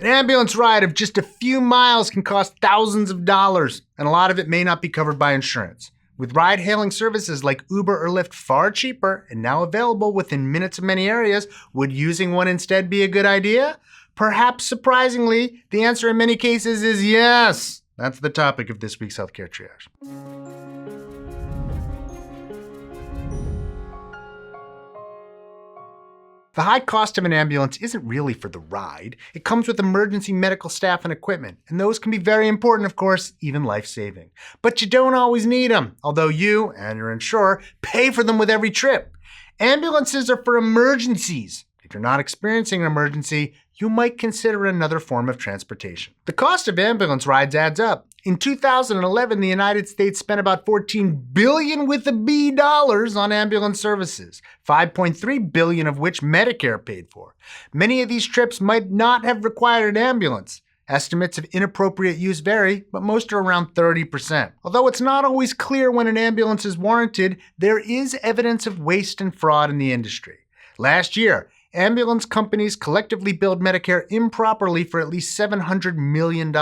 An ambulance ride of just a few miles can cost thousands of dollars, and a lot of it may not be covered by insurance. With ride-hailing services like Uber or Lyft far cheaper and now available within minutes of many areas, would using one instead be a good idea? Perhaps surprisingly, the answer in many cases is yes. That's the topic of this week's Healthcare Triage. The high cost of an ambulance isn't really for the ride. It comes with emergency medical staff and equipment, and those can be very important, of course, even life-saving. But you don't always need them, although you and your insurer pay for them with every trip. Ambulances are for emergencies. If you're not experiencing an emergency, you might consider another form of transportation. The cost of ambulance rides adds up. In 2011, the United States spent about $14 billion with a B dollars on ambulance services, $5.3 billion of which Medicare paid for. Many of these trips might not have required an ambulance. Estimates of inappropriate use vary, but most are around 30%. Although it's not always clear when an ambulance is warranted, there is evidence of waste and fraud in the industry. Last year, ambulance companies collectively billed Medicare improperly for at least $700 million.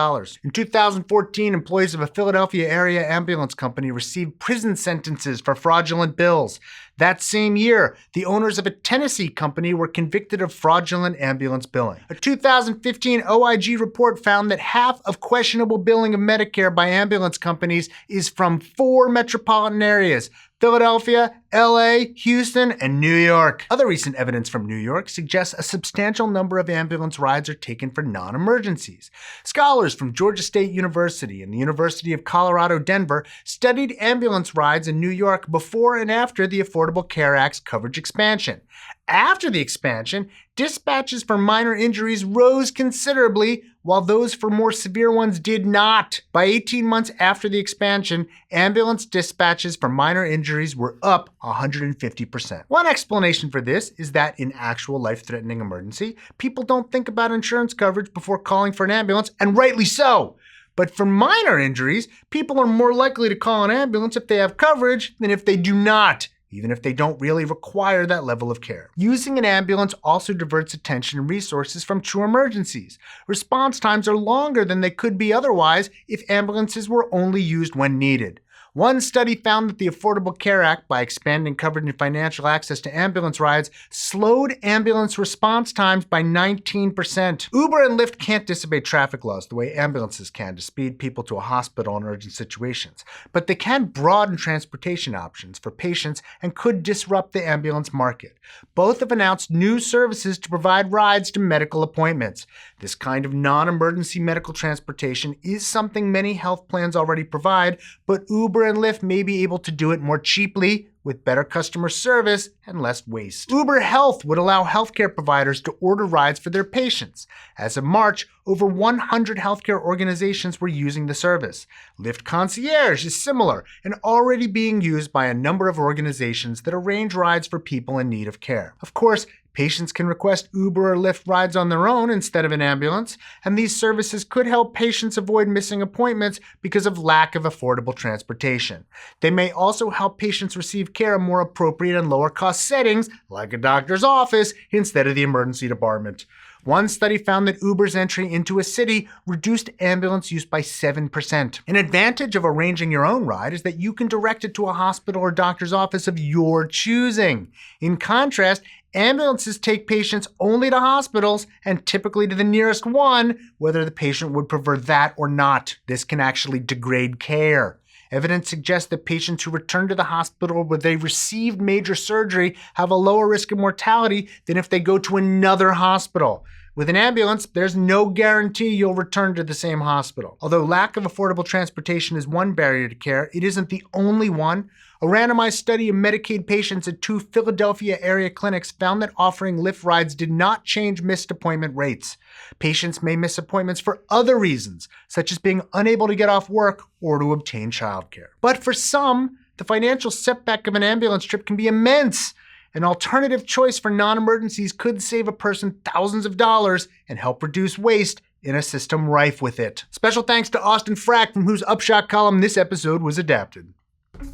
In 2014, employees of a Philadelphia area ambulance company received prison sentences for fraudulent bills. That same year, the owners of a Tennessee company were convicted of fraudulent ambulance billing. A 2015 OIG report found that half of questionable billing of Medicare by ambulance companies is from 4 metropolitan areas: Philadelphia, LA, Houston, and New York. Other recent evidence from New York suggests a substantial number of ambulance rides are taken for non-emergencies. Scholars from Georgia State University and the University of Colorado, Denver studied ambulance rides in New York before and after the Affordable Care Act's coverage expansion. After the expansion, dispatches for minor injuries rose considerably, while those for more severe ones did not. By 18 months after the expansion, ambulance dispatches for minor injuries were up 150%. One explanation for this is that in actual life-threatening emergency, people don't think about insurance coverage before calling for an ambulance, and rightly so. But for minor injuries, people are more likely to call an ambulance if they have coverage than if they do not, even if they don't really require that level of care. Using an ambulance also diverts attention and resources from true emergencies. Response times are longer than they could be otherwise if ambulances were only used when needed. One study found that the Affordable Care Act, by expanding coverage and financial access to ambulance rides, slowed ambulance response times by 19%. Uber and Lyft can't disobey traffic laws the way ambulances can to speed people to a hospital in urgent situations, but they can broaden transportation options for patients and could disrupt the ambulance market. Both have announced new services to provide rides to medical appointments. This kind of non-emergency medical transportation is something many health plans already provide, but Uber and Lyft may be able to do it more cheaply, with better customer service and less waste. Uber Health would allow healthcare providers to order rides for their patients. As of March, over 100 healthcare organizations were using the service. Lyft Concierge is similar and already being used by a number of organizations that arrange rides for people in need of care. Of course, patients can request Uber or Lyft rides on their own instead of an ambulance, and these services could help patients avoid missing appointments because of lack of affordable transportation. They may also help patients receive care in more appropriate and lower cost settings, like a doctor's office, instead of the emergency department. One study found that Uber's entry into a city reduced ambulance use by 7%. An advantage of arranging your own ride is that you can direct it to a hospital or doctor's office of your choosing. In contrast, ambulances take patients only to hospitals and typically to the nearest one, whether the patient would prefer that or not. This can actually degrade care. Evidence suggests that patients who return to the hospital where they received major surgery have a lower risk of mortality than if they go to another hospital. With an ambulance, there's no guarantee you'll return to the same hospital. Although lack of affordable transportation is one barrier to care, it isn't the only one. A randomized study of Medicaid patients at 2 Philadelphia area clinics found that offering Lyft rides did not change missed appointment rates. Patients may miss appointments for other reasons, such as being unable to get off work or to obtain childcare. But for some, the financial setback of an ambulance trip can be immense. An alternative choice for non-emergencies could save a person thousands of dollars and help reduce waste in a system rife with it. Special thanks to Austin Frack, from whose Upshot column this episode was adapted.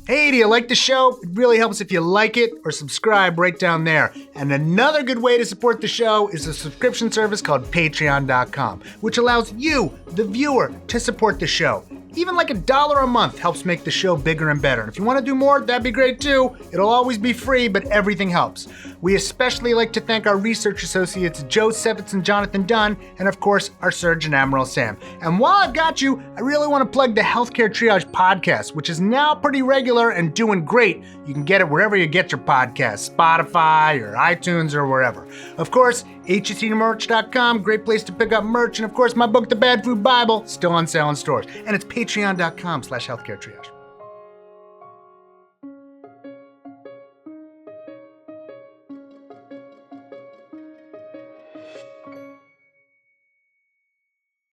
Hey, do you like the show? It really helps if you like it or subscribe right down there. And another good way to support the show is a subscription service called patreon.com, which allows you, the viewer, to support the show. Even like $1 a month helps make the show bigger and better. And if you want to do more, that'd be great too. It'll always be free, but everything helps. We especially like to thank our research associates Joe Sevitz and Jonathan Dunn, and of course, our Surgeon Admiral Sam. And while I've got you, I really want to plug the Healthcare Triage podcast, which is now pretty regular and doing great. You can get it wherever you get your podcasts, Spotify or iTunes or wherever. Of course, HSCmerch.com, great place to pick up merch. And of course, my book, The Bad Food Bible, still on sale in stores. And it's patreon.com/healthcaretriage.